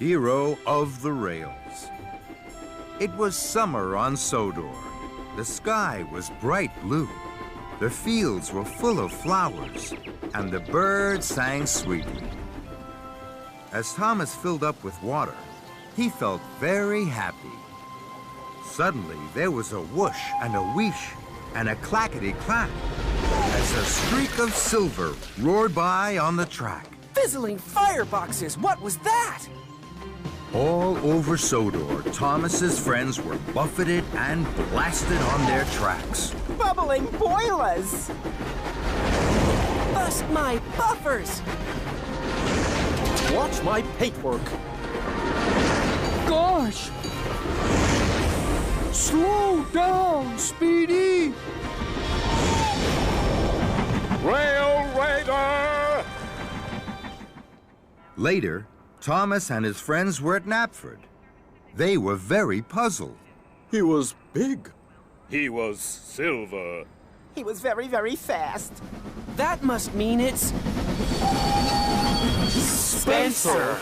hero of the rails. It was summer on Sodor. The sky was bright blue. The fields were full of flowers, and the birds sang sweetly. As Thomas filled up with water, he felt very happy. Suddenly, there was a whoosh and a wheesh and a clackety-clack as a streak of silver roared by on the track. Fizzling fireboxes! What was that? All over Sodor, Thomas's friends were buffeted and blasted on their tracks. Bubbling boilers! Bust my buffers! Watch my paintwork. Gosh! Slow down, Speedy! Rail Raider! Later, Thomas and his friends were at Knapford. They were very puzzled. He was big. He was silver. He was very, very fast. That must mean it's... Spencer!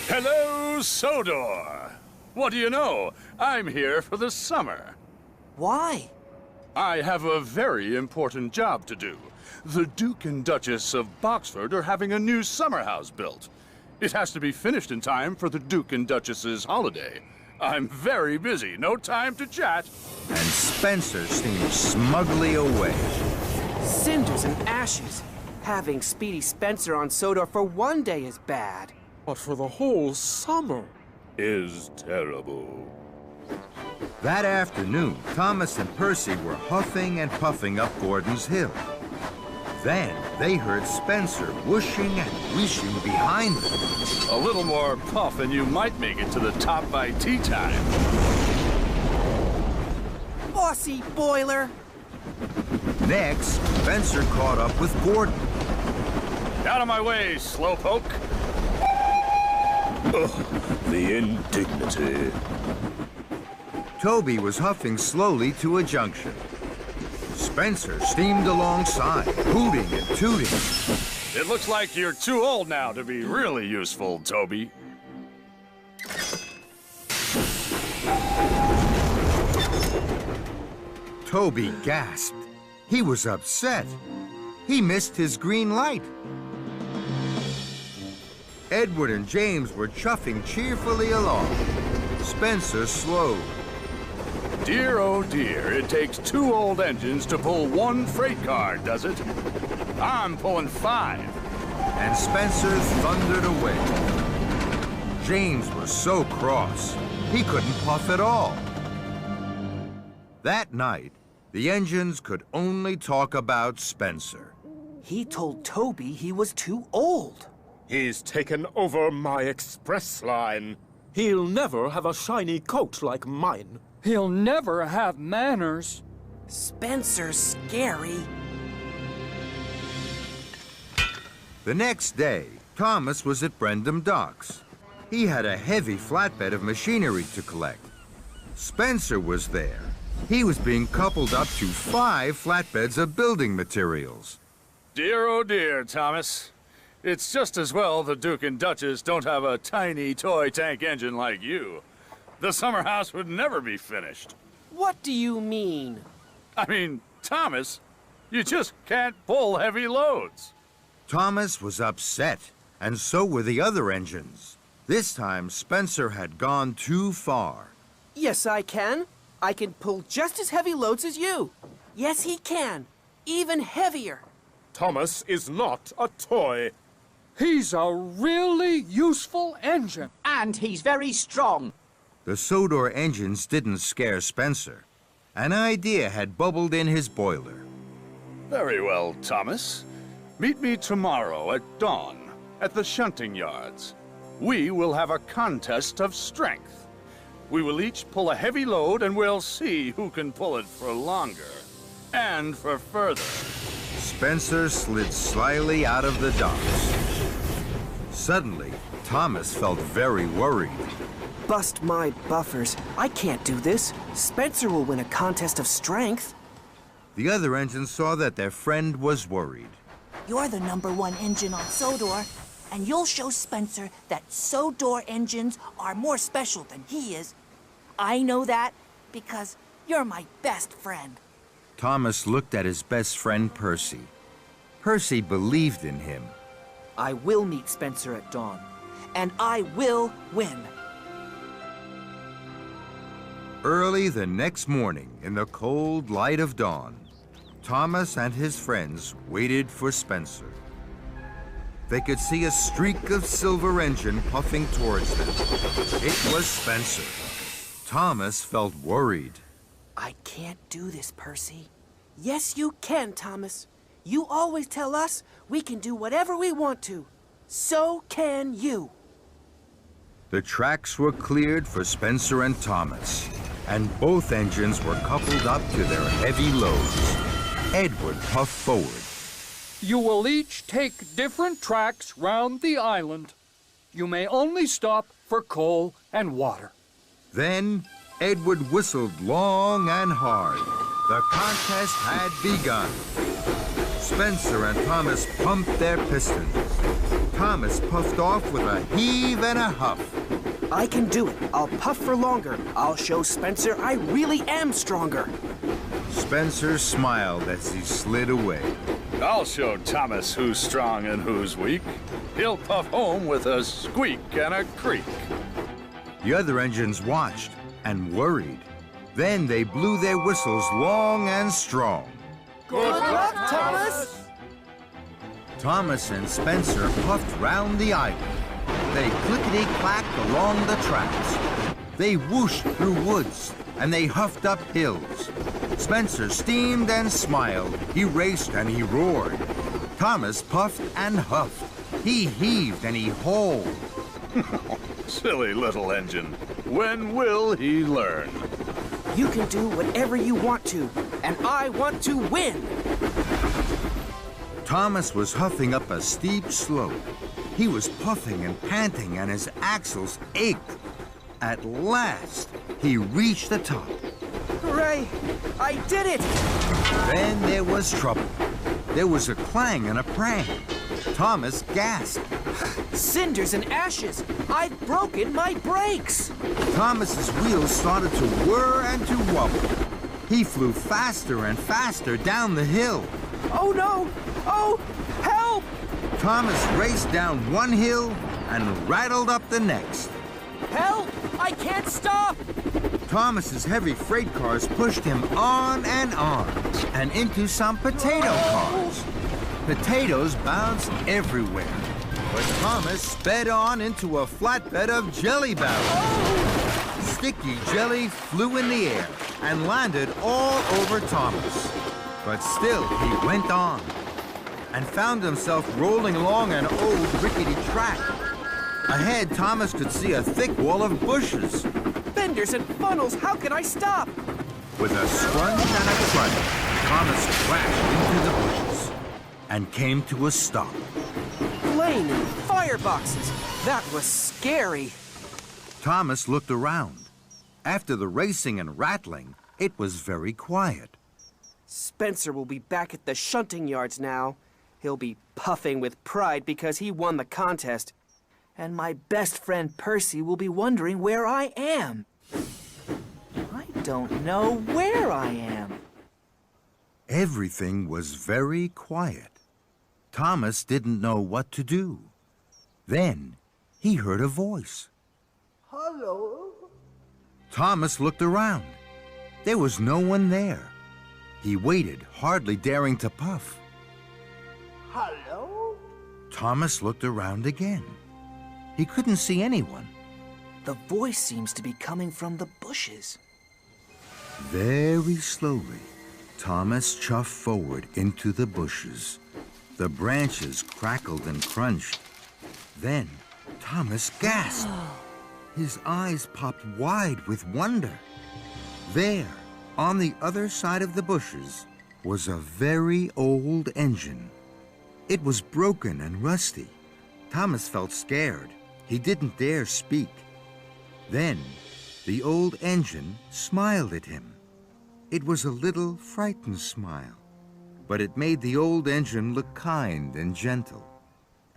Hello, Sodor! What do you know? I'm here for the summer. Why? I have a very important job to do. The Duke and Duchess of Boxford are having a new summer house built. It has to be finished in time for the Duke and Duchess's holiday. I'm very busy, no time to chat. And Spencer steamed smugly away. Cinders and ashes. Having Speedy Spencer on Sodor for one day is bad. But for the whole summer is terrible. That afternoon, Thomas and Percy were huffing and puffing up Gordon's Hill. Then they heard Spencer whooshing and wheeshing behind them. A little more puff and you might make it to the top by tea time. Bossy boiler! Next, Spencer caught up with Gordon. Out of my way, slowpoke. Ugh, the indignity. Toby was huffing slowly to a junction. Spencer steamed alongside, hooting and tooting. It looks like you're too old now to be really useful, Toby. Toby gasped. He was upset. He missed his green light. Edward and James were chuffing cheerfully along. Spencer slowed. Dear, oh dear, it takes 2 old engines to pull 1 freight car, does it? I'm pulling 5. And Spencer thundered away. James was so cross, he couldn't puff at all. That night, the engines could only talk about Spencer. He told Toby he was too old. He's taken over my express line. He'll never have a shiny coat like mine. He'll never have manners. Spencer's scary. The next day, Thomas was at Brendam Docks. He had a heavy flatbed of machinery to collect. Spencer was there. He was being coupled up to 5 flatbeds of building materials. Dear, oh dear, Thomas. It's just as well the Duke and Duchess don't have a tiny toy tank engine like you. The summer house would never be finished. What do you mean? I mean, Thomas, you just can't pull heavy loads. Thomas was upset, and so were the other engines. This time, Spencer had gone too far. Yes, I can. I can pull just as heavy loads as you. Yes, he can. Even heavier. Thomas is not a toy. He's a really useful engine. And he's very strong. The Sodor engines didn't scare Spencer. An idea had bubbled in his boiler. Very well, Thomas. Meet me tomorrow at dawn at the shunting yards. We will have a contest of strength. We will each pull a heavy load and we'll see who can pull it for longer and for further. Spencer slid slyly out of the docks. Suddenly, Thomas felt very worried. Bust my buffers. I can't do this. Spencer will win a contest of strength. The other engines saw that their friend was worried. You're the #1 engine on Sodor. and you'll show Spencer that Sodor engines are more special than he is. I know that because you're my best friend. Thomas looked at his best friend, Percy. Percy believed in him. I will meet Spencer at dawn, and I will win. Early the next morning, in the cold light of dawn, Thomas and his friends waited for Spencer. They could see a streak of silver engine puffing towards them. It was Spencer. Thomas felt worried. I can't do this, Percy. Yes, you can, Thomas. You always tell us we can do whatever we want to. So can you. The tracks were cleared for Spencer and Thomas, and both engines were coupled up to their heavy loads. Edward puffed forward. You will each take different tracks round the island. You may only stop for coal and water. Then Edward whistled long and hard. The contest had begun. Spencer and Thomas pumped their pistons. Thomas puffed off with a heave and a huff. I can do it. I'll puff for longer. I'll show Spencer I really am stronger. Spencer smiled as he slid away. I'll show Thomas who's strong and who's weak. He'll puff home with a squeak and a creak. The other engines watched and worried. Then they blew their whistles long and strong. Good luck, Thomas! Thomas and Spencer puffed round the island. They clickety-clacked along the tracks. They whooshed through woods, and they huffed up hills. Spencer steamed and smiled. He raced and he roared. Thomas puffed and huffed. He heaved and he hauled. Silly little engine. When will he learn? You can do whatever you want to, and I want to win! Thomas was huffing up a steep slope. He was puffing and panting, and his axles ached. At last, he reached the top. Hooray! I did it! Then there was trouble. There was a clang and a prang. Thomas gasped. Cinders and ashes! I've broken my brakes! Thomas's wheels started to whir and to wobble. He flew faster and faster down the hill. Oh no! Oh, help! Thomas raced down one hill and rattled up the next. Help! I can't stop! Thomas's heavy freight cars pushed him on and into some potato cars. Potatoes bounced everywhere, but Thomas sped on into a flatbed of jelly barrels. Sticky jelly flew in the air and landed all over Thomas. But still, he went on and found himself rolling along an old rickety track. Ahead, Thomas could see a thick wall of bushes. Fenders and funnels, how can I stop? With a scrunch and a crunch, Thomas crashed into the bushes and came to a stop. Flaming fireboxes! That was scary. Thomas looked around. After the racing and rattling, it was very quiet. Spencer will be back at the shunting yards now. He'll be puffing with pride because he won the contest. And my best friend Percy will be wondering where I am. I don't know where I am. Everything was very quiet. Thomas didn't know what to do. Then he heard a voice. Hello? Thomas looked around. There was no one there. He waited, hardly daring to puff. Hello? Thomas looked around again. He couldn't see anyone. The voice seems to be coming from the bushes. Very slowly, Thomas chuffed forward into the bushes. The branches crackled and crunched. Then Thomas gasped. His eyes popped wide with wonder. There, on the other side of the bushes, was a very old engine. It was broken and rusty. Thomas felt scared. He didn't dare speak. Then, the old engine smiled at him. It was a little frightened smile, but it made the old engine look kind and gentle.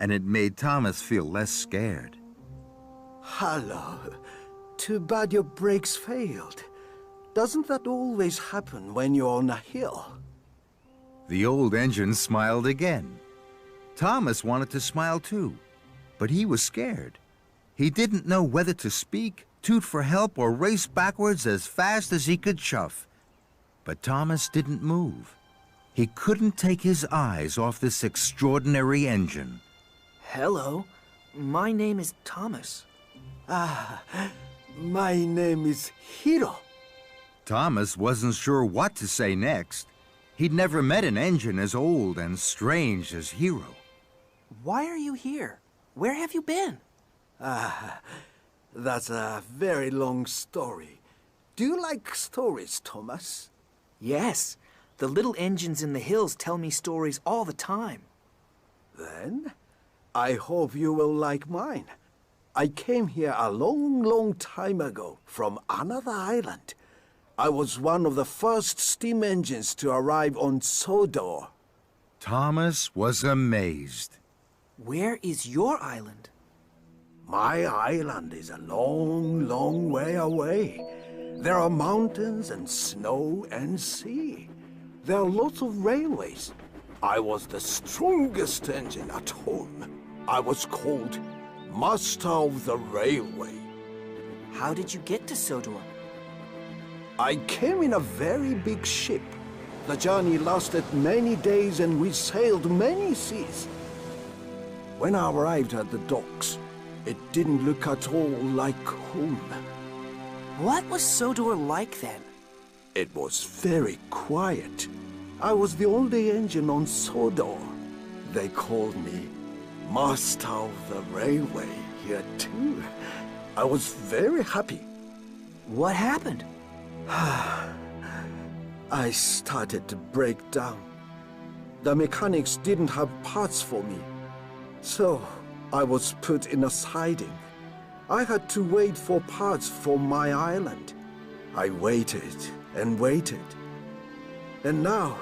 and it made Thomas feel less scared. Hello. Too bad your brakes failed. Doesn't that always happen when you're on a hill? The old engine smiled again. Thomas wanted to smile too, but he was scared. He didn't know whether to speak, toot for help, or race backwards as fast as he could chuff. But Thomas didn't move. He couldn't take his eyes off this extraordinary engine. Hello, my name is Thomas. My name is Hiro. Thomas wasn't sure what to say next. He'd never met an engine as old and strange as Hiro. Why are you here? Where have you been? That's a very long story. Do you like stories, Thomas? Yes, the little engines in the hills tell me stories all the time. Then, I hope you will like mine. I came here a long time ago from another island. I was one of the first steam engines to arrive on Sodor. Thomas was amazed. Where is your island? My island is a long way away. There are mountains and snow and sea. There are lots of railways. I was the strongest engine at home. I was called Master of the Railway. How did you get to Sodor? I came in a very big ship. The journey lasted many days and we sailed many seas. When I arrived at the docks, it didn't look at all like home. What was Sodor like then? It was very quiet. I was the only engine on Sodor. They called me Master of the Railway here too. I was very happy. What happened? I started to break down. The mechanics didn't have parts for me. So I was put in a siding. I had to wait for parts for my island. I waited and waited. And now,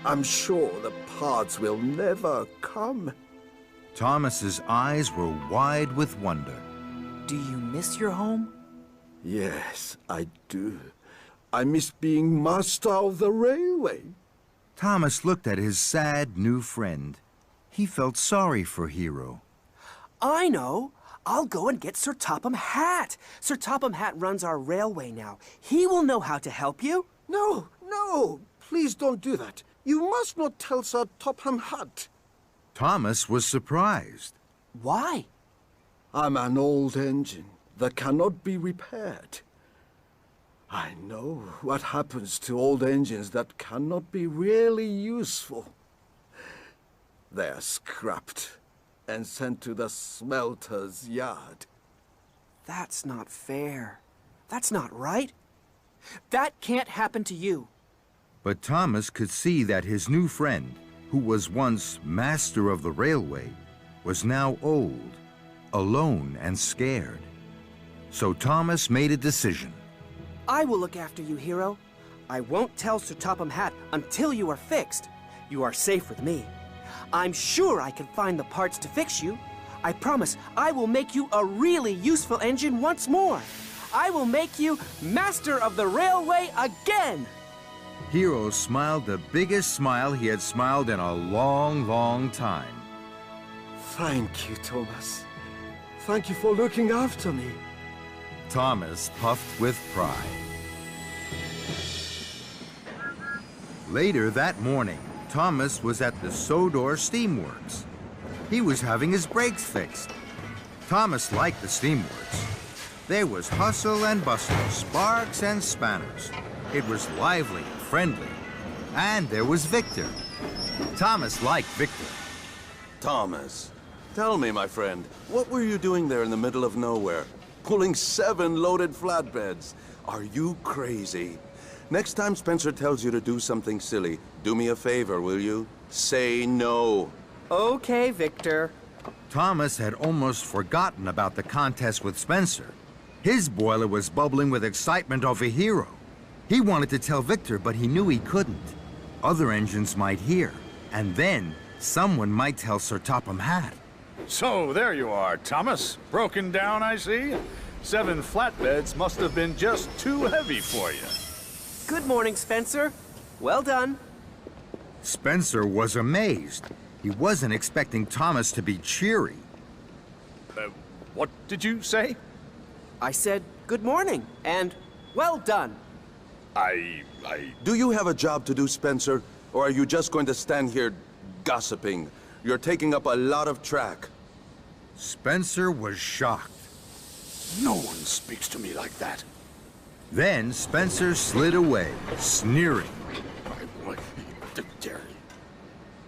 I'm sure the parts will never come. Thomas's eyes were wide with wonder. Do you miss your home? Yes, I do. I miss being Master of the Railway. Thomas looked at his sad new friend. He felt sorry for Hiro. I know. I'll go and get Sir Topham Hatt. Sir Topham Hatt runs our railway now. He will know how to help you. No, please don't do that. You must not tell Sir Topham Hatt. Thomas was surprised. Why? I'm an old engine that cannot be repaired. I know what happens to old engines that cannot be really useful. They are scrapped and sent to the smelter's yard. That's not fair. That's not right. That can't happen to you. But Thomas could see that his new friend, who was once master of the railway, was now old, alone and scared. So Thomas made a decision. I will look after you, Hiro. I won't tell Sir Topham Hatt until you are fixed. You are safe with me. I'm sure I can find the parts to fix you. I promise I will make you a really useful engine once more. I will make you master of the railway again. Hiro smiled the biggest smile he had smiled in a long time. Thank you, Thomas. Thank you for looking after me. Thomas puffed with pride. Later that morning, Thomas was at the Sodor Steamworks. He was having his brakes fixed. Thomas liked the steamworks. There was hustle and bustle, sparks and spanners. It was lively and friendly. And there was Victor. Thomas liked Victor. Thomas, tell me, my friend, what were you doing there in the middle of nowhere? Pulling 7 loaded flatbeds. Are you crazy? Next time Spencer tells you to do something silly, do me a favor, will you? Say no. Okay, Victor. Thomas had almost forgotten about the contest with Spencer. His boiler was bubbling with excitement over Hiro. He wanted to tell Victor, but he knew he couldn't. Other engines might hear, and then someone might tell Sir Topham Hatt. So there you are, Thomas. Broken down, I see. 7 flatbeds must have been just too heavy for you. Good morning, Spencer. Well done. Spencer was amazed. He wasn't expecting Thomas to be cheery. What did you say? I said good morning and well done. Do you have a job to do, Spencer? Or are you just going to stand here gossiping? You're taking up a lot of track. Spencer was shocked. No one speaks to me like that. Then Spencer slid away, sneering.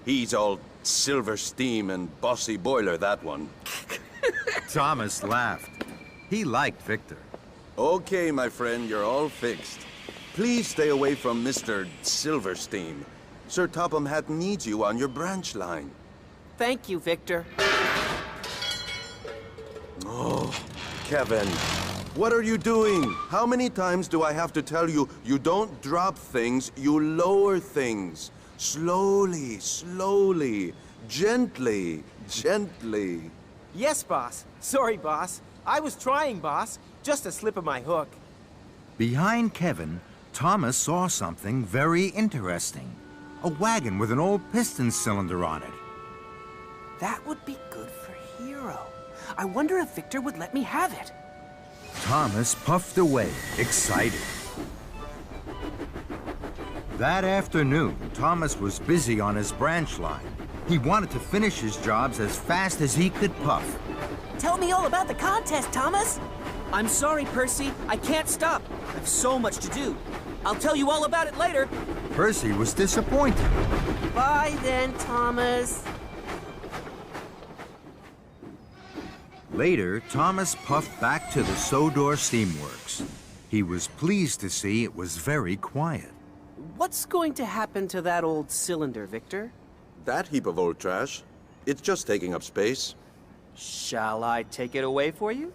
He's all silver steam and bossy boiler, that one. Thomas laughed. He liked Victor. Okay, my friend, you're all fixed. Please stay away from Mr. Silverstein. Sir Topham Hatt needs you on your branch line. Thank you, Victor. Oh, Kevin, what are you doing? How many times do I have to tell you, you don't drop things, you lower things? Slowly, slowly, gently, gently. Yes, boss. Sorry, boss. I was trying, boss. Just a slip of my hook. Behind Kevin, Thomas saw something very interesting. A wagon with an old piston cylinder on it. That would be good for Hero. I wonder if Victor would let me have it. Thomas puffed away, excited. That afternoon, Thomas was busy on his branch line. He wanted to finish his jobs as fast as he could puff. Tell me all about the contest, Thomas. I'm sorry, Percy. I can't stop. I've so much to do. I'll tell you all about it later. Percy was disappointed. Bye then, Thomas. Later, Thomas puffed back to the Sodor Steamworks. He was pleased to see it was very quiet. What's going to happen to that old cylinder, Victor? That heap of old trash, it's just taking up space. Shall I take it away for you?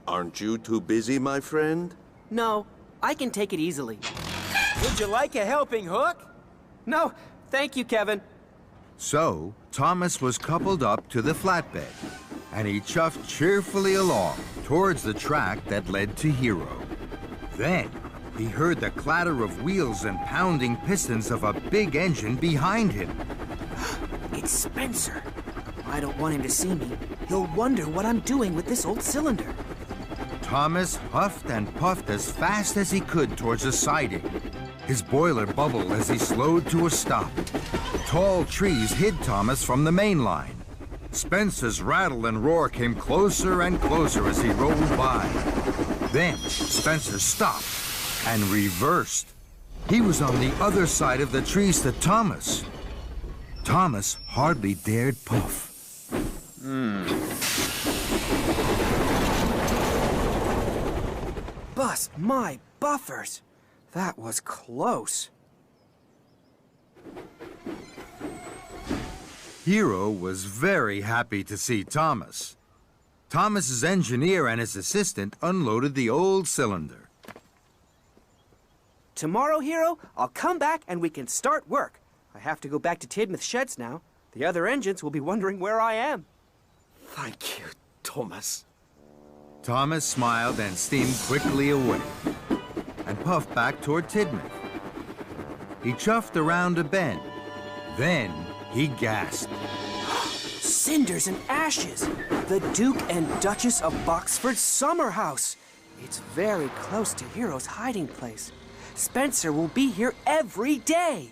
Aren't you too busy, my friend? No, I can take it easily. Would you like a helping hook? No, thank you, Kevin. So, Thomas was coupled up to the flatbed, and he chuffed cheerfully along towards the track that led to Hero. Then, he heard the clatter of wheels and pounding pistons of a big engine behind him. It's Spencer. I don't want him to see me. He'll wonder what I'm doing with this old cylinder. Thomas huffed and puffed as fast as he could towards the siding. His boiler bubbled as he slowed to a stop. Tall trees hid Thomas from the main line. Spencer's rattle and roar came closer and closer as he rolled by. Then Spencer stopped and reversed. He was on the other side of the trees to Thomas. Thomas hardly dared puff. Bust my buffers. That was close. Hero was very happy to see Thomas. Thomas's engineer and his assistant unloaded the old cylinder. Tomorrow, Hero, I'll come back and we can start work. I have to go back to Tidmouth Sheds now. The other engines will be wondering where I am. Thank you, Thomas. Thomas smiled and steamed quickly away and puffed back toward Tidmouth. He chuffed around a bend. Then he gasped. Cinders and ashes! The Duke and Duchess of Boxford's summer house! It's very close to Hero's hiding place. Spencer will be here every day!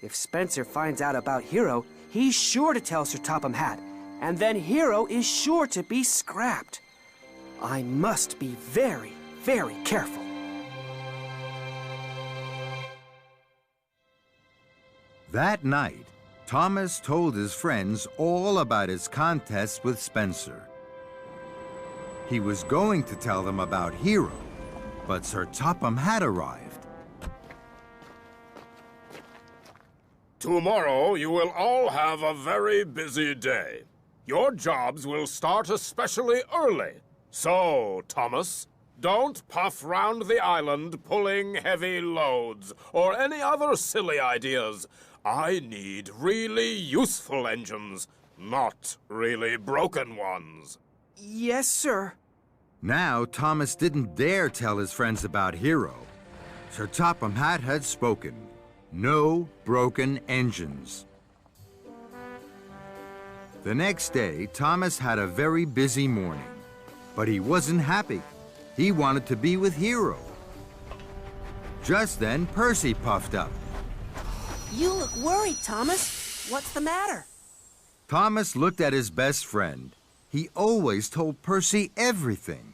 If Spencer finds out about Hero, he's sure to tell Sir Topham Hatt, and then Hero is sure to be scrapped. I must be very, very careful. That night, Thomas told his friends all about his contest with Spencer. He was going to tell them about Hero, but Sir Topham had arrived. Tomorrow you will all have a very busy day. Your jobs will start especially early. So, Thomas, don't puff round the island pulling heavy loads or any other silly ideas. I need really useful engines. Not really broken ones. Yes, sir. Now, Thomas didn't dare tell his friends about Hero. Sir Topham Hatt had spoken. No broken engines. The next day, Thomas had a very busy morning. But he wasn't happy. He wanted to be with Hero. Just then, Percy puffed up. You look worried, Thomas. What's the matter? Thomas looked at his best friend. He always told Percy everything.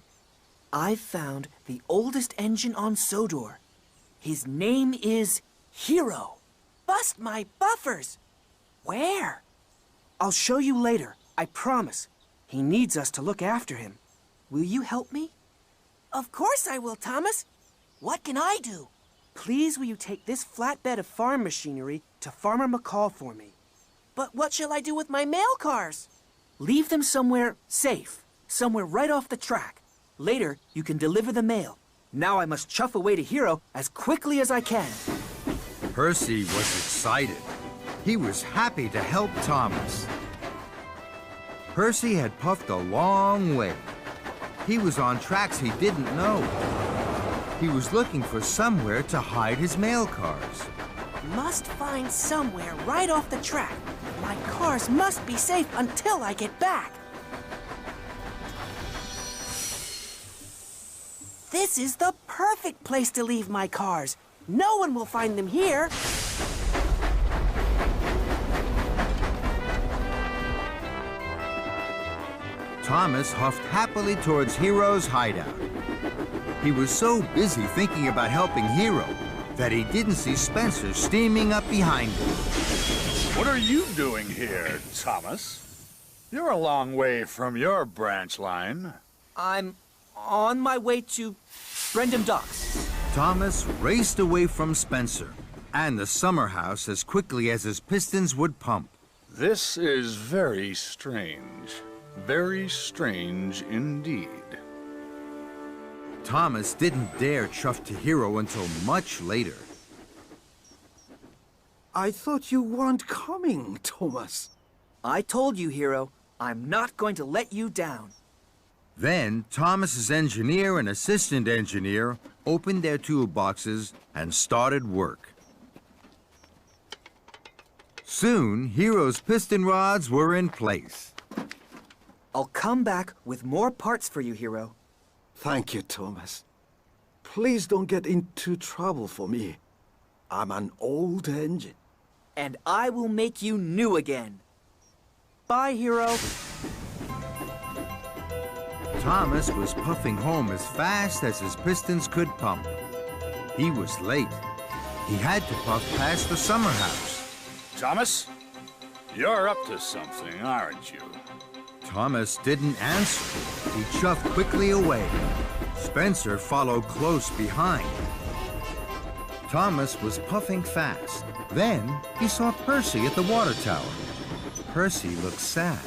I've found the oldest engine on Sodor. His name is Hero. Bust my buffers! Where? I'll show you later, I promise. He needs us to look after him. Will you help me? Of course I will, Thomas. What can I do? Please will you take this flatbed of farm machinery to Farmer McCall for me? But what shall I do with my mail cars? Leave them somewhere safe, somewhere right off the track. Later, you can deliver the mail. Now I must chuff away to Hero as quickly as I can. Percy was excited. He was happy to help Thomas. Percy had puffed a long way. He was on tracks he didn't know. He was looking for somewhere to hide his mail cars. Must find somewhere right off the track. My cars must be safe until I get back. This is the perfect place to leave my cars. No one will find them here. Thomas huffed happily towards Hero's hideout. He was so busy thinking about helping Hero that he didn't see Spencer steaming up behind him. What are you doing here, Thomas? You're a long way from your branch line. I'm on my way to Brendam Docks. Thomas raced away from Spencer and the summer house as quickly as his pistons would pump. This is very strange. Very strange indeed. Thomas didn't dare chuff to Hero until much later. I thought you weren't coming, Thomas. I told you, Hero, I'm not going to let you down. Then Thomas's engineer and assistant engineer opened their toolboxes and started work. Soon, Hero's piston rods were in place. I'll come back with more parts for you, Hero. Thank you, Thomas. Please don't get into trouble for me. I'm an old engine. And I will make you new again. Bye, Hero. Thomas was puffing home as fast as his pistons could pump. He was late. He had to puff past the summer house. Thomas, you're up to something, aren't you? Thomas didn't answer. He chuffed quickly away. Spencer followed close behind. Thomas was puffing fast. Then he saw Percy at the water tower. Percy looked sad.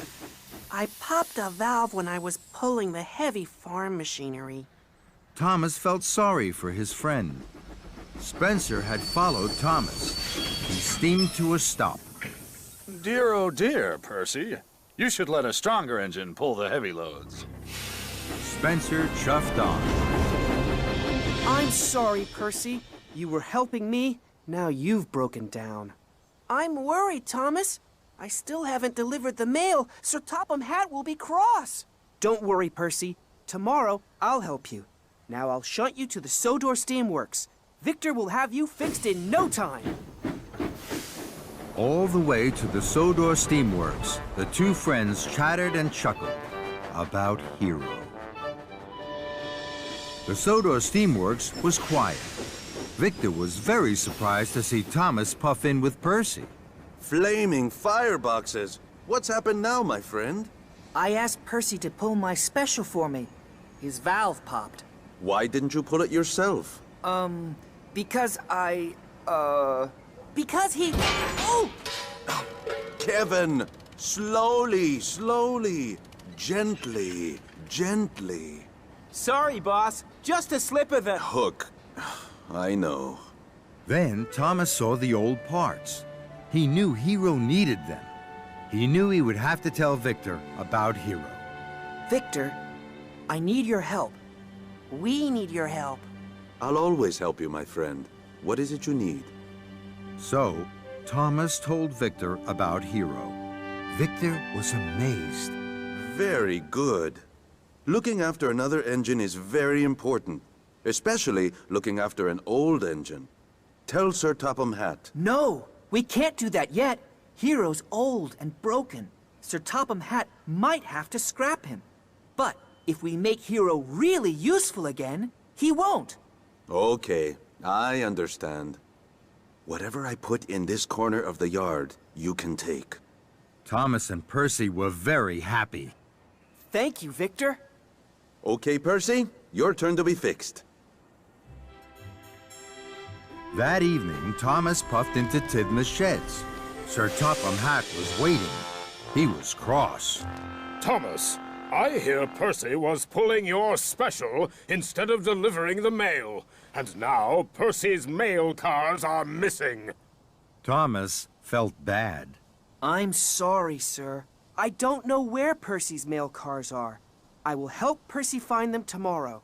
I popped a valve when I was pulling the heavy farm machinery. Thomas felt sorry for his friend. Spencer had followed Thomas. He steamed to a stop. Dear, oh dear, Percy. You should let a stronger engine pull the heavy loads. Spencer chuffed on. I'm sorry, Percy. You were helping me. Now you've broken down. I'm worried, Thomas. I still haven't delivered the mail. Sir Topham Hatt will be cross. Don't worry, Percy. Tomorrow, I'll help you. Now I'll shunt you to the Sodor Steamworks. Victor will have you fixed in no time. All the way to the Sodor Steamworks, the two friends chattered and chuckled about Hero. The Sodor Steamworks was quiet. Victor was very surprised to see Thomas puff in with Percy. Flaming fireboxes. What's happened now, my friend? I asked Percy to pull my special for me. His valve popped. Why didn't you pull it yourself? Because Because he... Oh! Kevin! Slowly, slowly. Gently, gently. Sorry, boss. Just a slip of the... Hook. I know. Then Thomas saw the old parts. He knew Hero needed them. He knew he would have to tell Victor about Hero. Victor, I need your help. We need your help. I'll always help you, my friend. What is it you need? So, Thomas told Victor about Hero. Victor was amazed. Very good. Looking after another engine is very important, especially looking after an old engine. Tell Sir Topham Hatt. No, we can't do that yet. Hero's old and broken. Sir Topham Hatt might have to scrap him. But if we make Hero really useful again, he won't. Okay, I understand. Whatever I put in this corner of the yard, you can take. Thomas and Percy were very happy. Thank you, Victor. Okay, Percy, your turn to be fixed. That evening, Thomas puffed into Tidmouth's sheds. Sir Topham Hatt was waiting. He was cross. Thomas, I hear Percy was pulling your special instead of delivering the mail. And now Percy's mail cars are missing. Thomas felt bad. I'm sorry, sir. I don't know where Percy's mail cars are. I will help Percy find them tomorrow.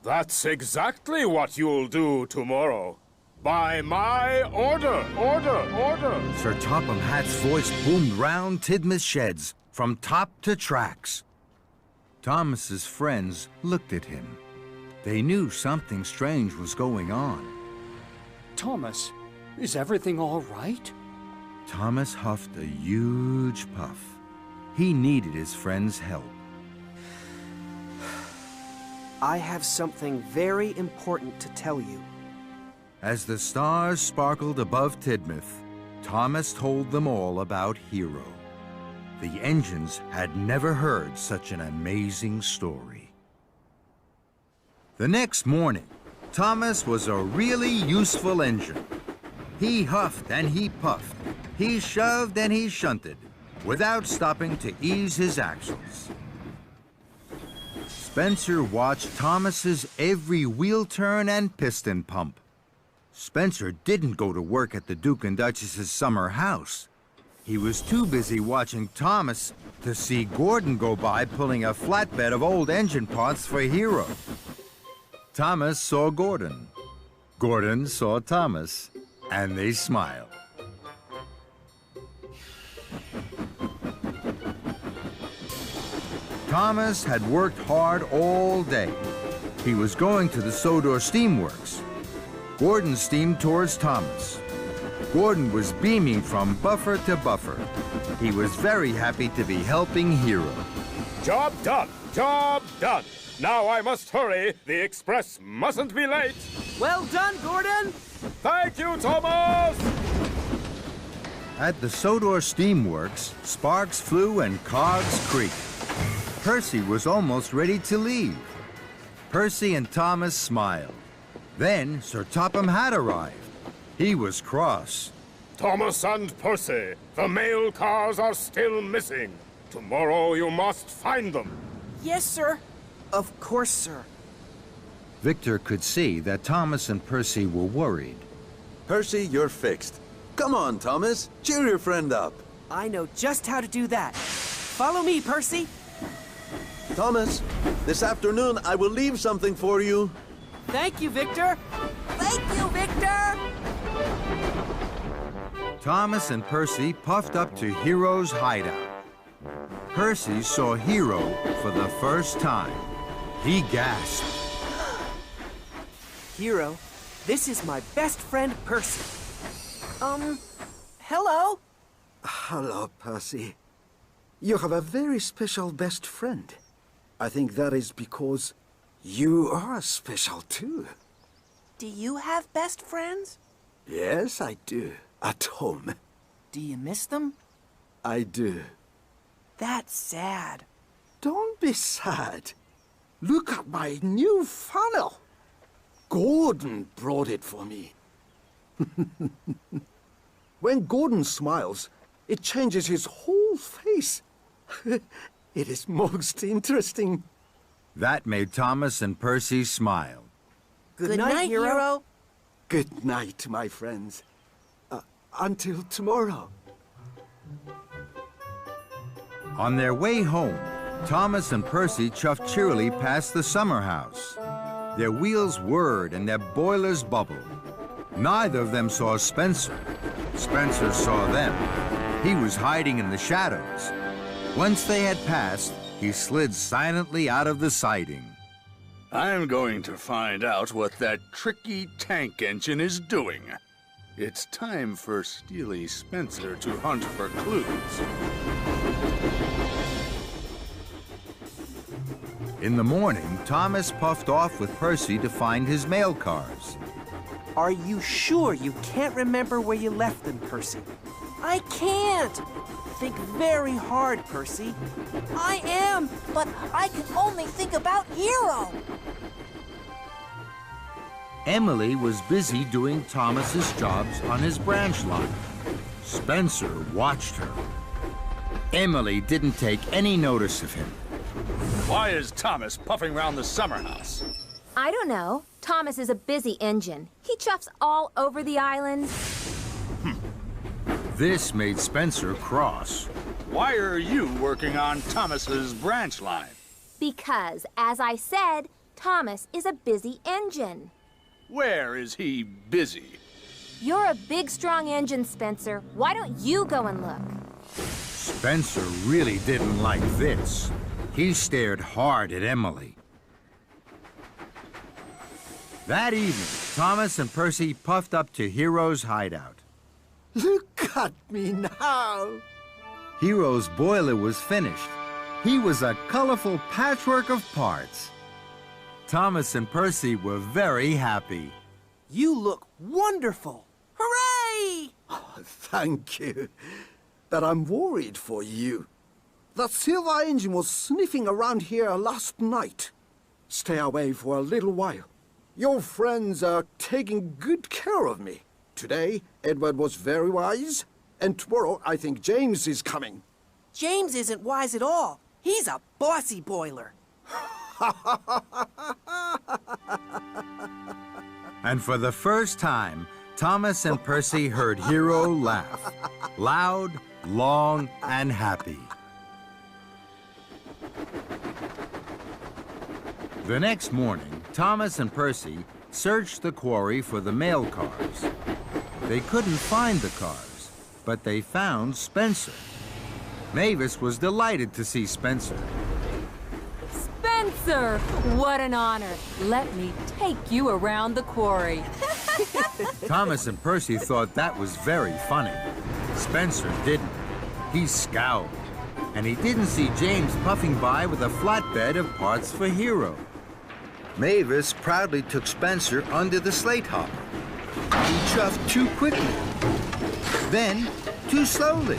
That's exactly what you'll do tomorrow. By my order, order. Sir Topham Hatt's voice boomed round Tidmouth's sheds, from top to tracks. Thomas's friends looked at him. They knew something strange was going on. Thomas, is everything all right? Thomas huffed a huge puff. He needed his friend's help. I have something very important to tell you. As the stars sparkled above Tidmouth, Thomas told them all about Hero. The engines had never heard such an amazing story. The next morning, Thomas was a really useful engine. He huffed and he puffed. He shoved and he shunted, without stopping to ease his axles. Spencer watched Thomas's every wheel turn and piston pump. Spencer didn't go to work at the Duke and Duchess's summer house. He was too busy watching Thomas to see Gordon go by pulling a flatbed of old engine parts for Hero. Thomas saw Gordon. Gordon saw Thomas, and they smiled. Thomas had worked hard all day. He was going to the Sodor Steamworks. Gordon steamed towards Thomas. Gordon was beaming from buffer to buffer. He was very happy to be helping Hero. Job done, job done. Now I must hurry. The express mustn't be late. Well done, Gordon! Thank you, Thomas! At the Sodor Steamworks, sparks flew and cogs creaked. Percy was almost ready to leave. Percy and Thomas smiled. Then Sir Topham Hatt arrived. He was cross. Thomas and Percy, the mail cars are still missing. Tomorrow you must find them. Yes, sir. Of course, sir. Victor could see that Thomas and Percy were worried. Percy, you're fixed. Come on, Thomas. Cheer your friend up. I know just how to do that. Follow me, Percy. Thomas, this afternoon I will leave something for you. Thank you, Victor. Thank you, Victor! Thomas and Percy puffed up to Hero's hideout. Percy saw Hero for the first time. He gasped. Hero, this is my best friend, Percy. Hello? Hello, Percy. You have a very special best friend. I think that is because you are special too. Do you have best friends? Yes, I do. At home. Do you miss them? I do. That's sad. Don't be sad. Look at my new funnel. Gordon brought it for me. When Gordon smiles, it changes his whole face. It is most interesting. That made Thomas and Percy smile. Good night, Hero. Good night, my friends. Until tomorrow. On their way home, Thomas and Percy chuffed cheerily past the summer house. Their wheels whirred and their boilers bubbled. Neither of them saw Spencer. Spencer saw them. He was hiding in the shadows. Once they had passed, he slid silently out of the siding. I'm going to find out what that tricky tank engine is doing. It's time for Steely Spencer to hunt for clues. In the morning, Thomas puffed off with Percy to find his mail cars. Are you sure you can't remember where you left them, Percy? I can't! Think very hard, Percy. I am, but I can only think about Hero. Emily was busy doing Thomas's jobs on his branch line. Spencer watched her. Emily didn't take any notice of him. Why is Thomas puffing around the summer house? I don't know. Thomas is a busy engine. He chuffs all over the island. This made Spencer cross. Why are you working on Thomas's branch line? Because, as I said, Thomas is a busy engine. Where is he busy? You're a big, strong engine, Spencer. Why don't you go and look? Spencer really didn't like this. He stared hard at Emily. That evening, Thomas and Percy puffed up to Hero's hideout. Look at me now! Hero's boiler was finished. He was a colorful patchwork of parts. Thomas and Percy were very happy. You look wonderful! Hooray! Oh, thank you. But I'm worried for you. That silver engine was sniffing around here last night. Stay away for a little while. Your friends are taking good care of me. Today, Edward was very wise, and tomorrow I think James is coming. James isn't wise at all. He's a bossy boiler. And for the first time, Thomas and Percy heard Hero laugh. Loud, long, and happy. The next morning, Thomas and Percy searched the quarry for the mail cars. They couldn't find the cars, but they found Spencer. Mavis was delighted to see Spencer. Spencer! What an honor. Let me take you around the quarry. Thomas and Percy thought that was very funny. Spencer didn't. He scowled. And he didn't see James puffing by with a flatbed of parts for Hero. Mavis proudly took Spencer under the slate hopper. He chuffed too quickly. Then, too slowly.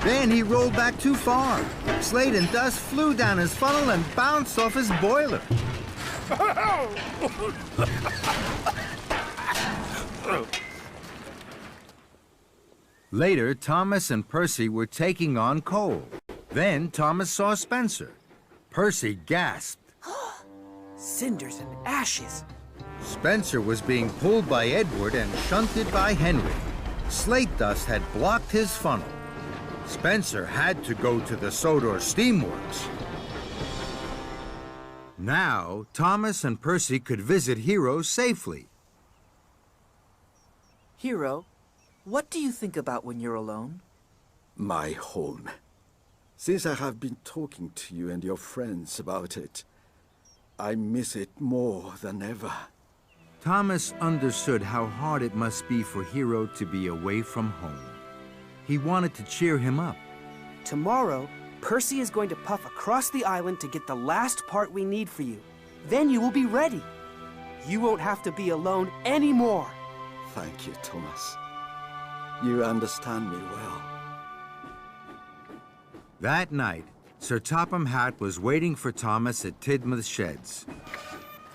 Then he rolled back too far. Slate and dust flew down his funnel and bounced off his boiler. Later, Thomas and Percy were taking on coal. Then Thomas saw Spencer. Percy gasped. Cinders and ashes. Spencer was being pulled by Edward and shunted by Henry. Slate dust had blocked his funnel. Spencer had to go to the Sodor Steamworks. Now, Thomas and Percy could visit Hero safely. Hero, what do you think about when you're alone? My home. Since I have been talking to you and your friends about it, I miss it more than ever. Thomas understood how hard it must be for Hero to be away from home. He wanted to cheer him up. Tomorrow, Percy is going to puff across the island to get the last part we need for you. Then you will be ready. You won't have to be alone anymore. Thank you, Thomas. You understand me well. That night, Sir Topham Hatt was waiting for Thomas at Tidmouth Sheds.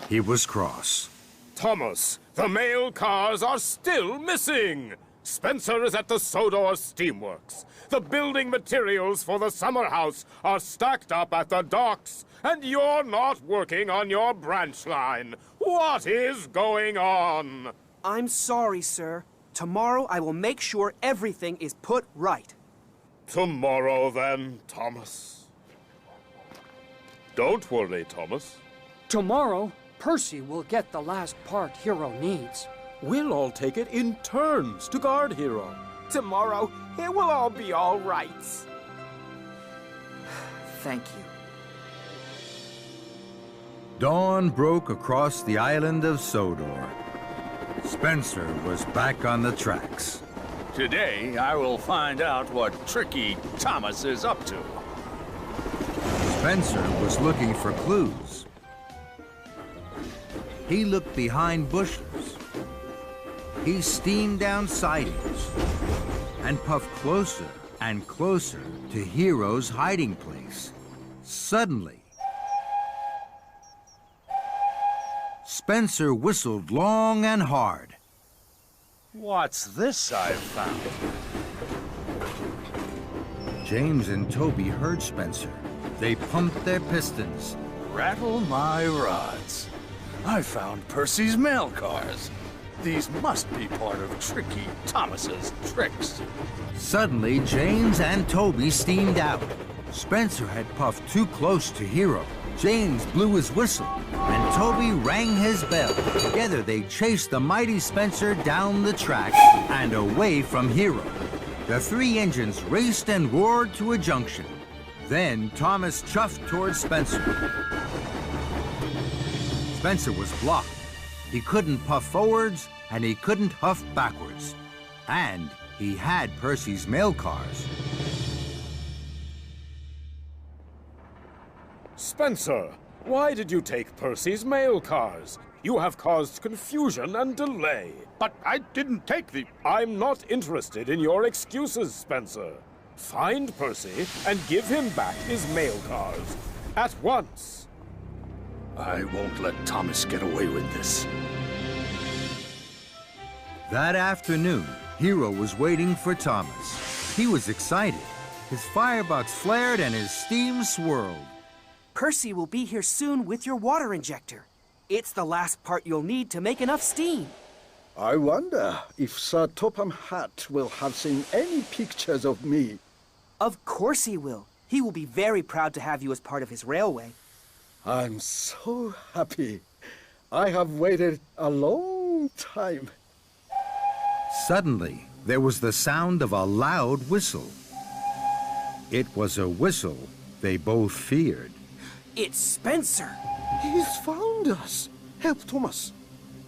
He was cross. Thomas, the mail cars are still missing! Spencer is at the Sodor Steamworks. The building materials for the summer house are stacked up at the docks, and you're not working on your branch line. What is going on? I'm sorry, sir. Tomorrow I will make sure everything is put right. Tomorrow, then, Thomas. Don't worry, Thomas. Tomorrow, Percy will get the last part Hero needs. We'll all take it in turns to guard Hero. Tomorrow, it will all be all right. Thank you. Dawn broke across the island of Sodor. Spencer was back on the tracks. Today, I will find out what tricky Thomas is up to. Spencer was looking for clues. He looked behind bushes. He steamed down sidings and puffed closer and closer to Hero's hiding place. Suddenly, Spencer whistled long and hard. What's this I've found? James and Toby heard Spencer. They pumped their pistons. Rattle my rods. I found Percy's mail cars. These must be part of Tricky Thomas's tricks. Suddenly, James and Toby steamed out. Spencer had puffed too close to Hero. James blew his whistle, and Toby rang his bell. Together, they chased the mighty Spencer down the track and away from Hero. The three engines raced and roared to a junction. Then Thomas chuffed towards Spencer. Spencer was blocked. He couldn't puff forwards, and he couldn't huff backwards. And he had Percy's mail cars. Spencer, why did you take Percy's mail cars? You have caused confusion and delay. But I didn't take the... I'm not interested in your excuses, Spencer. Find Percy and give him back his mail cars. At once. I won't let Thomas get away with this. That afternoon, Hero was waiting for Thomas. He was excited. His firebox flared and his steam swirled. Percy will be here soon with your water injector. It's the last part you'll need to make enough steam. I wonder if Sir Topham Hatt will have seen any pictures of me. Of course he will. He will be very proud to have you as part of his railway. I'm so happy. I have waited a long time. Suddenly, there was the sound of a loud whistle. It was a whistle they both feared. It's Spencer. He's found us. Help Thomas.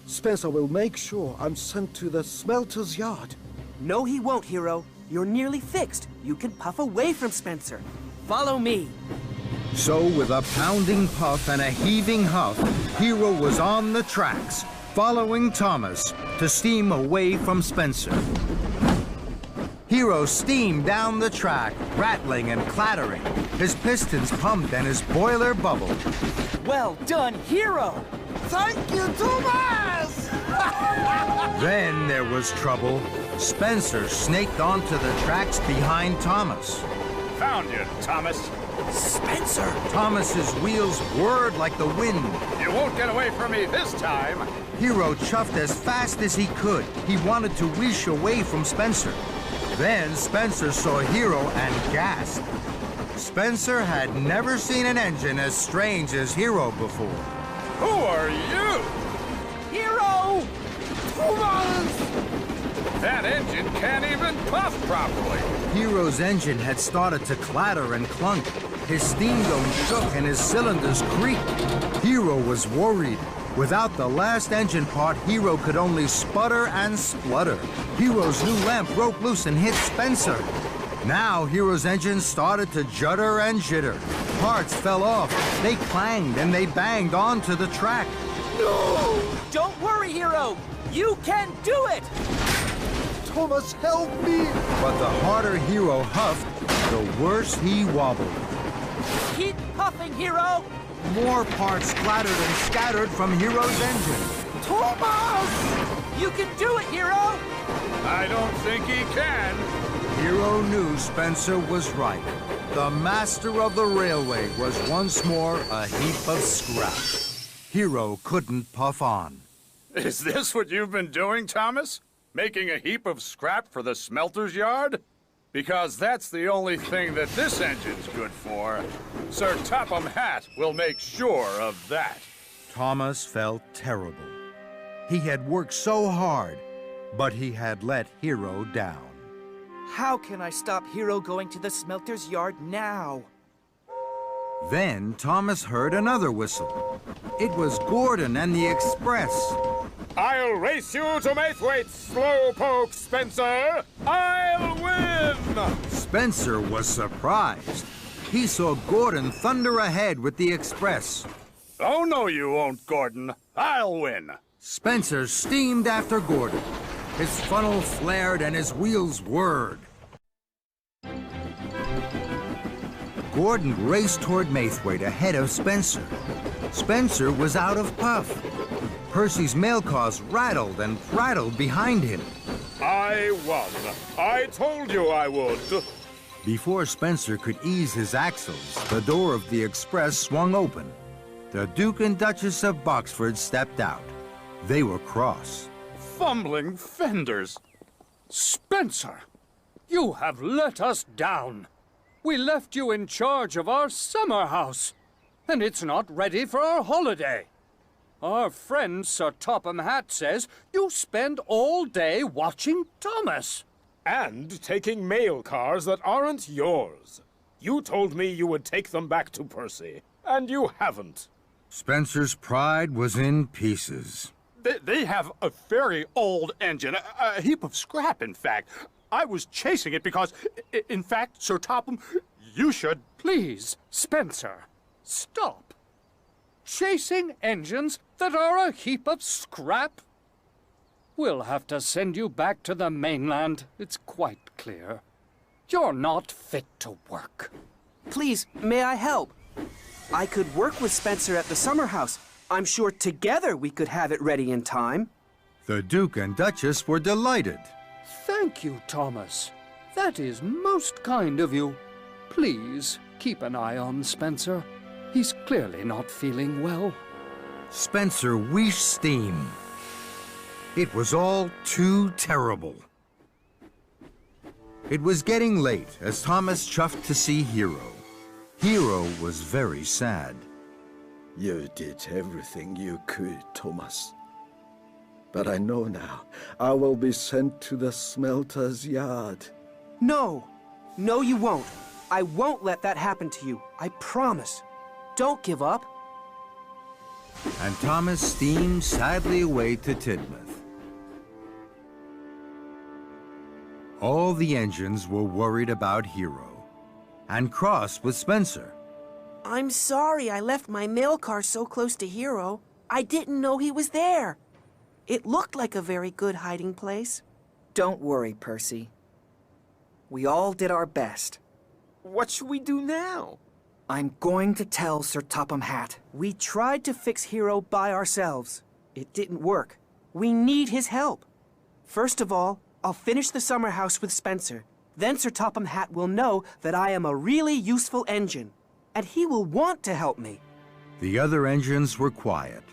Spencer will make sure I'm sent to the smelter's yard. No, he won't, Hero. You're nearly fixed. You can puff away from Spencer. Follow me. So, with a pounding puff and a heaving huff, Hero was on the tracks, following Thomas to steam away from Spencer. Hero steamed down the track, rattling and clattering. His pistons pumped and his boiler bubbled. Well done, Hero! Thank you, Thomas! Then there was trouble. Spencer snaked onto the tracks behind Thomas. Found you, Thomas. Spencer! Thomas's wheels whirred like the wind. You won't get away from me this time. Hero chuffed as fast as he could. He wanted to whoosh away from Spencer. Then Spencer saw Hero and gasped. Spencer had never seen an engine as strange as Hero before. Who are you? Hero! Thomas! That engine can't even puff properly. Hero's engine had started to clatter and clunk. His steam dome shook and his cylinders creaked. Hero was worried. Without the last engine part, Hero could only sputter and splutter. Hero's new lamp broke loose and hit Spencer. Now Hero's engine started to judder and jitter. Parts fell off. They clanged and they banged onto the track. No! Don't worry, Hero! You can do it! Thomas, help me! But the harder Hero huffed, the worse he wobbled. Keep puffing, Hero! More parts splattered and scattered from Hero's engine. Thomas! You can do it, Hero! I don't think he can. Hero knew Spencer was right. The master of the railway was once more a heap of scrap. Hero couldn't puff on. Is this what you've been doing, Thomas? Making a heap of scrap for the smelter's yard? Because that's the only thing that this engine's good for. Sir Topham Hatt will make sure of that. Thomas felt terrible. He had worked so hard, but he had let Hero down. How can I stop Hero going to the smelter's yard now? Then Thomas heard another whistle. It was Gordon and the Express. I'll race you to Maithwaite, slowpoke, Spencer! I'll win! Spencer was surprised. He saw Gordon thunder ahead with the Express. Oh, no, you won't, Gordon. I'll win. Spencer steamed after Gordon. His funnel flared and his wheels whirred. Gordon raced toward Maithwaite ahead of Spencer. Spencer was out of puff. Percy's mail cars rattled and prattled behind him. I won. I told you I would. Before Spencer could ease his axles, the door of the Express swung open. The Duke and Duchess of Boxford stepped out. They were cross. Fumbling fenders. Spencer, you have let us down. We left you in charge of our summer house, and it's not ready for our holiday. Our friend Sir Topham Hatt says you spend all day watching Thomas. And taking mail cars that aren't yours. You told me you would take them back to Percy, and you haven't. Spencer's pride was in pieces. They have a very old engine, a heap of scrap, in fact. I was chasing it because, in fact, Sir Topham, you should... Please, Spencer, stop. Chasing engines that are a heap of scrap? We'll have to send you back to the mainland, it's quite clear. You're not fit to work. Please, may I help? I could work with Spencer at the summer house. I'm sure together we could have it ready in time. The Duke and Duchess were delighted. Thank you, Thomas. That is most kind of you. Please, keep an eye on Spencer. He's clearly not feeling well. Spencer wheezed steam. It was all too terrible. It was getting late as Thomas chuffed to see Hero. Hero was very sad. You did everything you could, Thomas. But I know now, I will be sent to the smelter's yard. No. No, you won't. I won't let that happen to you. I promise. Don't give up. And Thomas steamed sadly away to Tidmouth. All the engines were worried about Hero and cross with Spencer. I'm sorry I left my mail car so close to Hero. I didn't know he was there. It looked like a very good hiding place. Don't worry, Percy. We all did our best. What should we do now? I'm going to tell Sir Topham Hatt. We tried to fix Hero by ourselves. It didn't work. We need his help. First of all, I'll finish the summer house with Spencer. Then Sir Topham Hatt will know that I am a really useful engine, and he will want to help me. The other engines were quiet.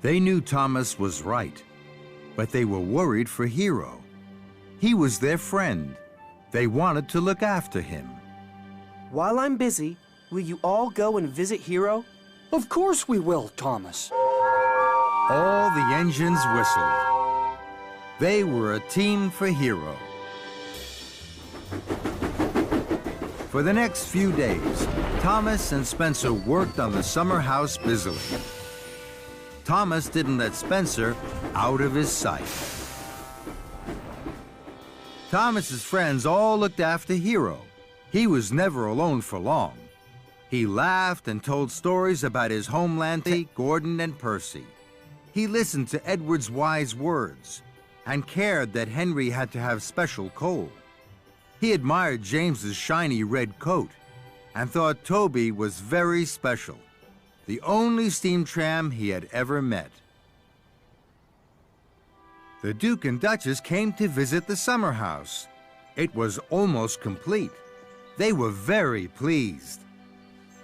They knew Thomas was right, but they were worried for Hero. He was their friend. They wanted to look after him. While I'm busy, will you all go and visit Hero? Of course we will, Thomas. All the engines whistled. They were a team for Hero. For the next few days, Thomas and Spencer worked on the summer house busily. Thomas didn't let Spencer out of his sight. Thomas's friends all looked after Hero. He was never alone for long. He laughed and told stories about his homeland to Gordon and Percy. He listened to Edward's wise words and cared that Henry had to have special coal. He admired James's shiny red coat and thought Toby was very special, the only steam tram he had ever met. The Duke and Duchess came to visit the summer house. It was almost complete. They were very pleased.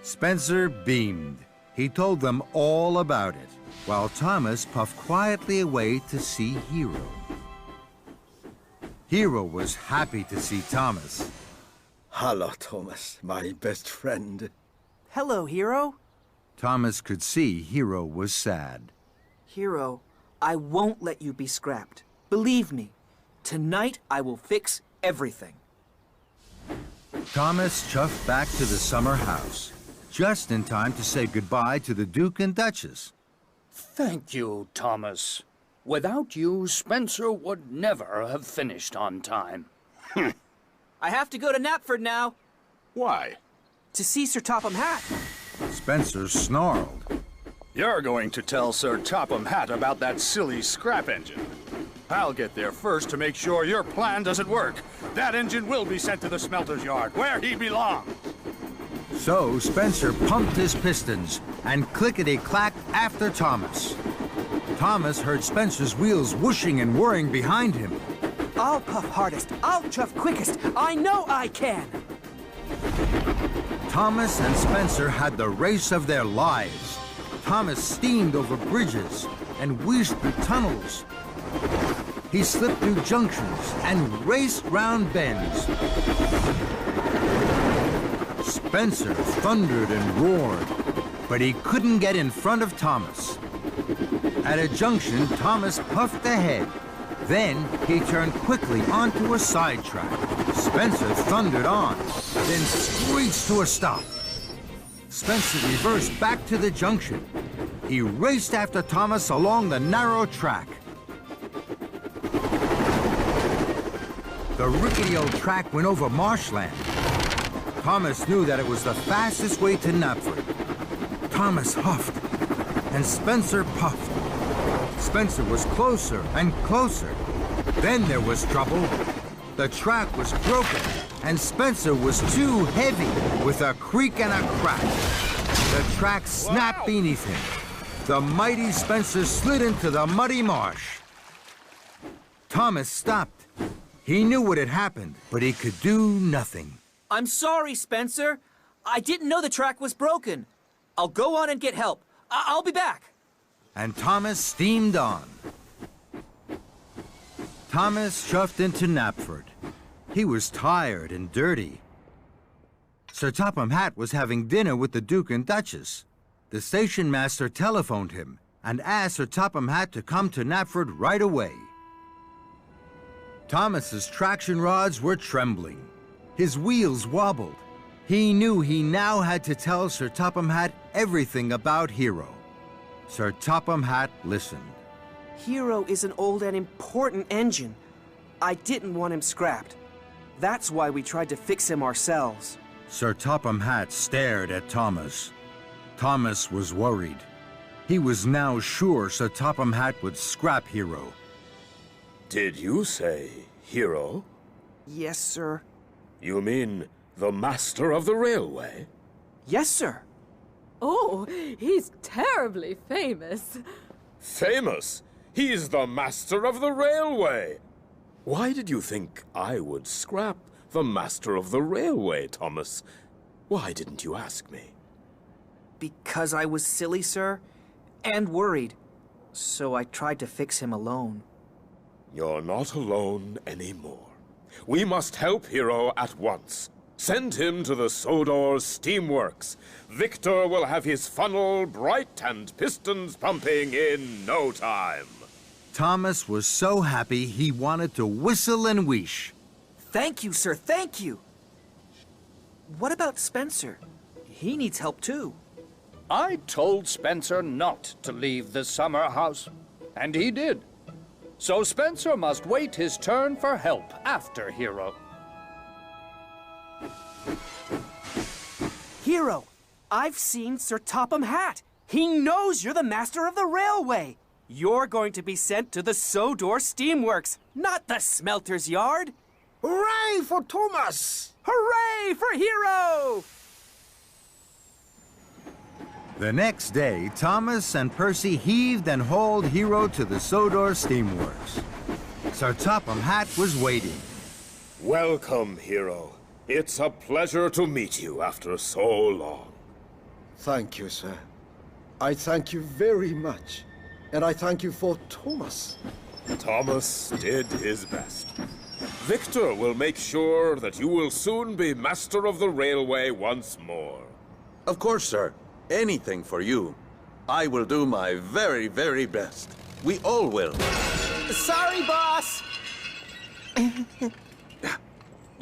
Spencer beamed. He told them all about it, while Thomas puffed quietly away to see Hero. Hero was happy to see Thomas. Hello, Thomas, my best friend. Hello, Hero. Thomas could see Hero was sad. Hero, I won't let you be scrapped. Believe me, tonight I will fix everything. Thomas chuffed back to the summer house, just in time to say goodbye to the Duke and Duchess. Thank you, Thomas. Without you, Spencer would never have finished on time. I have to go to Knapford now. Why? To see Sir Topham Hatt. Spencer snarled. You're going to tell Sir Topham Hatt about that silly scrap engine. I'll get there first to make sure your plan doesn't work. That engine will be sent to the smelter's yard, where he belongs. So Spencer pumped his pistons and clickety-clacked after Thomas. Thomas heard Spencer's wheels whooshing and whirring behind him. I'll puff hardest. I'll chuff quickest. I know I can. Thomas and Spencer had the race of their lives. Thomas steamed over bridges and whizzed through tunnels. He slipped through junctions and raced round bends. Spencer thundered and roared, but he couldn't get in front of Thomas. At a junction, Thomas puffed ahead. Then he turned quickly onto a sidetrack. Spencer thundered on, then screeched to a stop. Spencer reversed back to the junction. He raced after Thomas along the narrow track. The rickety old track went over marshland. Thomas knew that it was the fastest way to Knapford. Thomas huffed, and Spencer puffed. Spencer was closer and closer. Then there was trouble. The track was broken, and Spencer was too heavy. With a creak and a crack, the track snapped beneath him. The mighty Spencer slid into the muddy marsh. Thomas stopped. He knew what had happened, but he could do nothing. I'm sorry, Spencer. I didn't know the track was broken. I'll go on and get help. I'll be back. And Thomas steamed on. Thomas chuffed into Knapford. He was tired and dirty. Sir Topham Hatt was having dinner with the Duke and Duchess. The station master telephoned him and asked Sir Topham Hatt to come to Knapford right away. Thomas's traction rods were trembling. His wheels wobbled. He knew he now had to tell Sir Topham Hatt everything about Hero. Sir Topham Hatt listened. Hero is an old and important engine. I didn't want him scrapped. That's why we tried to fix him ourselves. Sir Topham Hatt stared at Thomas. Thomas was worried. He was now sure Sir Topham Hatt would scrap Hero. Did you say Hero? Yes, sir. You mean the master of the railway? Yes, sir. Oh, he's terribly famous. Famous? He's the master of the railway. Why did you think I would scrap the master of the railway, Thomas? Why didn't you ask me? Because I was silly, sir, and worried. So I tried to fix him alone. You're not alone anymore. We must help Hero at once. Send him to the Sodor Steamworks. Victor will have his funnel bright and pistons pumping in no time. Thomas was so happy he wanted to whistle and wheesh. Thank you, sir, thank you. What about Spencer? He needs help too. I told Spencer not to leave the summer house, and he did. So Spencer must wait his turn for help after Hero. Hero, I've seen Sir Topham Hatt. He knows you're the master of the railway. You're going to be sent to the Sodor Steamworks, not the smelter's yard. Hooray for Thomas! Hooray for Hero! The next day, Thomas and Percy heaved and hauled Hero to the Sodor Steamworks. Sir Topham Hatt was waiting. Welcome, Hero. It's a pleasure to meet you after so long. Thank you, sir. I thank you very much. And I thank you for Thomas. Thomas did his best. Victor will make sure that you will soon be master of the railway once more. Of course, sir. Anything for you. I will do my very, very best. We all will. Sorry, boss!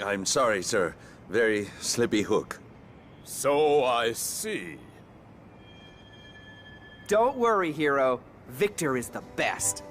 I'm sorry, sir. Very slippy hook. So I see. Don't worry, Hero. Victor is the best.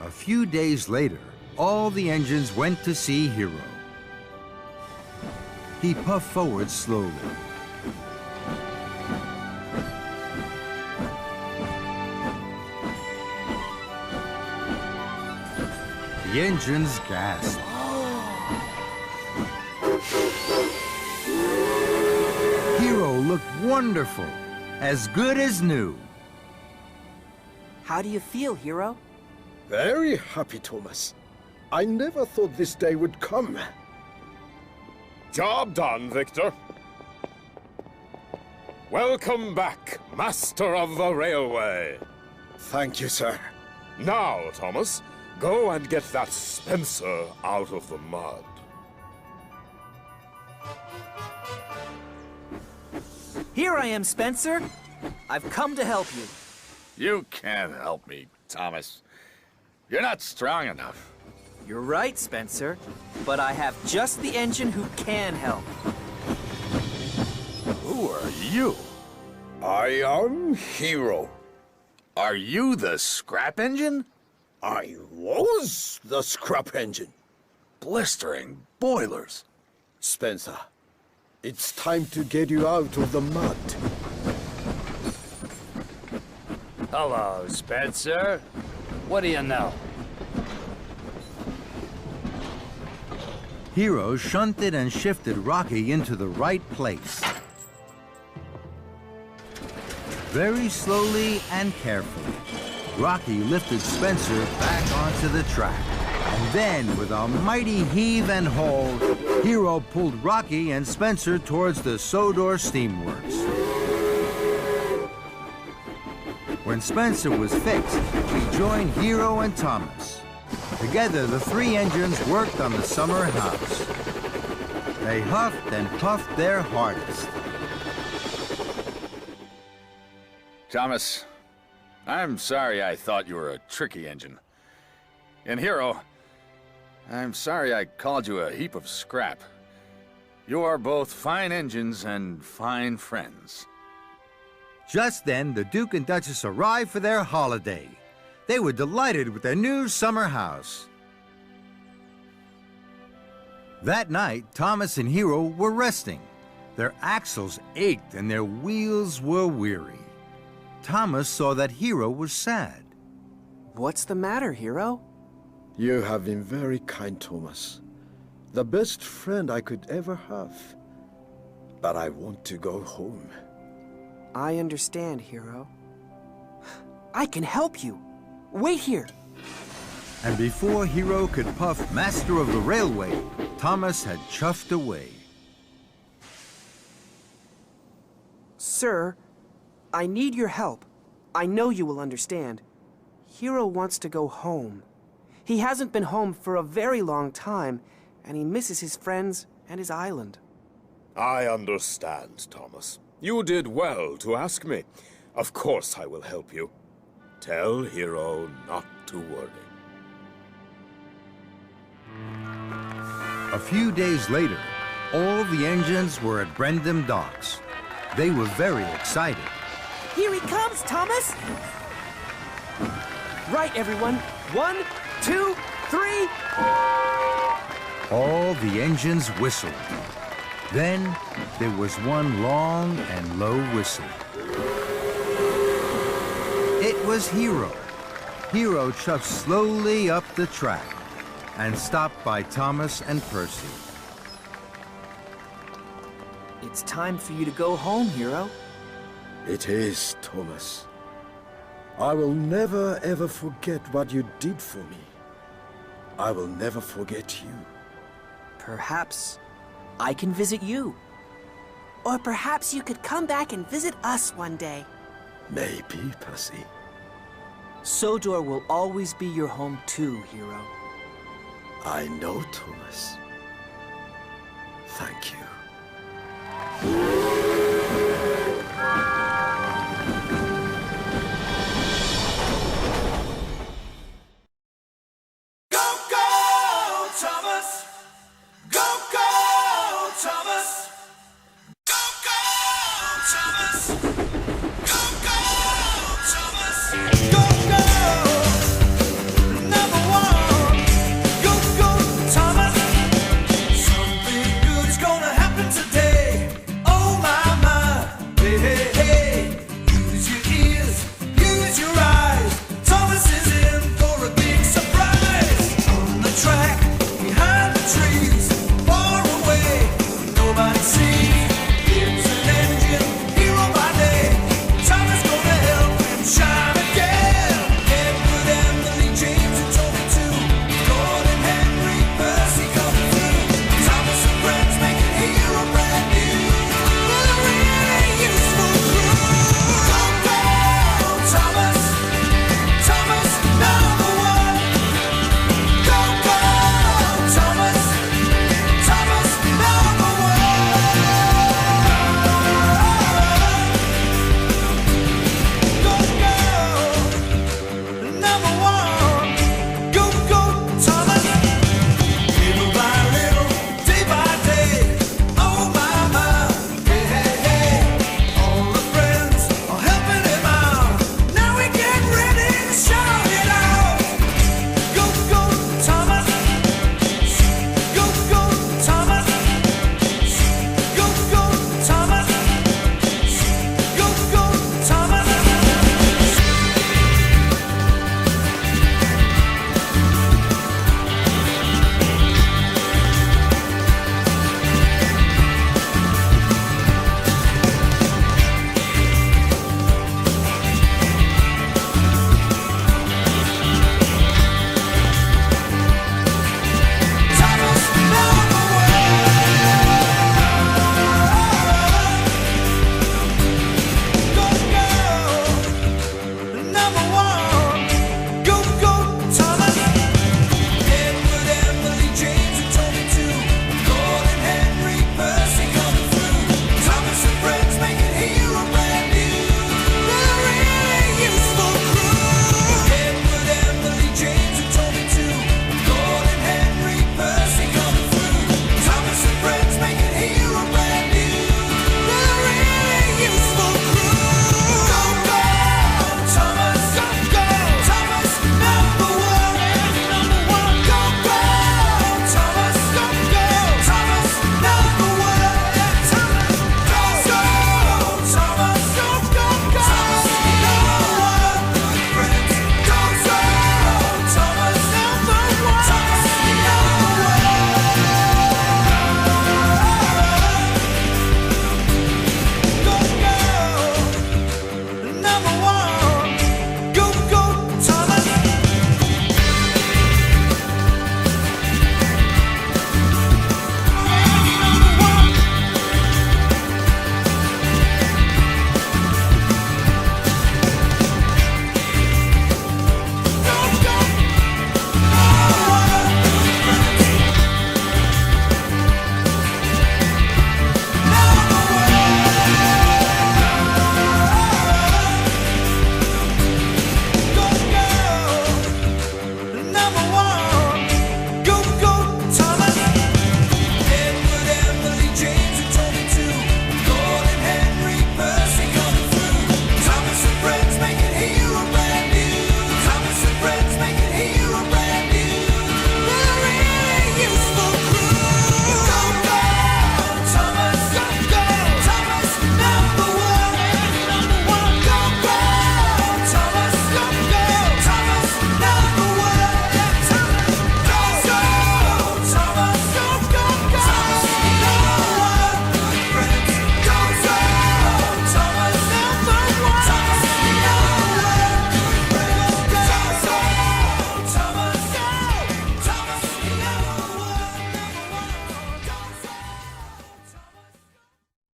A few days later, all the engines went to see Hero. He puffed forward slowly. The engines gasped. Hero looked wonderful, as good as new. How do you feel, Hero? Very happy, Thomas. I never thought this day would come. Job done, Victor. Welcome back, master of the railway. Thank you, sir. Now, Thomas, go and get that Spencer out of the mud. Here I am, Spencer. I've come to help you. You can't help me, Thomas. You're not strong enough. You're right, Spencer. But I have just the engine who can help. Who are you? I am Hero. Are you the scrap engine? I was the scrap engine. Blistering boilers. Spencer, it's time to get you out of the mud. Hello, Spencer. What do you know? Hero shunted and shifted Rocky into the right place. Very slowly and carefully, Rocky lifted Spencer back onto the track. And then, with a mighty heave and haul, Hero pulled Rocky and Spencer towards the Sodor Steamworks. When Spencer was fixed, he joined Hero and Thomas. Together, the three engines worked on the summer house. They huffed and puffed their hardest. Thomas, I'm sorry I thought you were a tricky engine. And Hero, I'm sorry I called you a heap of scrap. You are both fine engines and fine friends. Just then, the Duke and Duchess arrived for their holiday. They were delighted with their new summer house. That night, Thomas and Hero were resting. Their axles ached and their wheels were weary. Thomas saw that Hero was sad. What's the matter, Hero? You have been very kind, Thomas. The best friend I could ever have. But I want to go home. I understand, Hero. I can help you. Wait here. And before Hero could puff master of the railway, Thomas had chuffed away. Sir, I need your help. I know you will understand. Hero wants to go home. He hasn't been home for a very long time, and he misses his friends and his island. I understand, Thomas. You did well to ask me. Of course I will help you. Tell Hero not to worry. A few days later, all the engines were at Brendam Docks. They were very excited. Here he comes, Thomas! Right, everyone. 1, 2, 3... All the engines whistled. Then there was one long and low whistle. It was Hero. Hero chuffed slowly up the track and stopped by Thomas and Percy. It's time for you to go home, hero. It is, Thomas. I will never ever forget what you did for me. I will never forget you. Perhaps I can visit you. Or perhaps you could come back and visit us one day. Maybe, Percy. Sodor will always be your home too, hero. I know, Thomas. Thank you.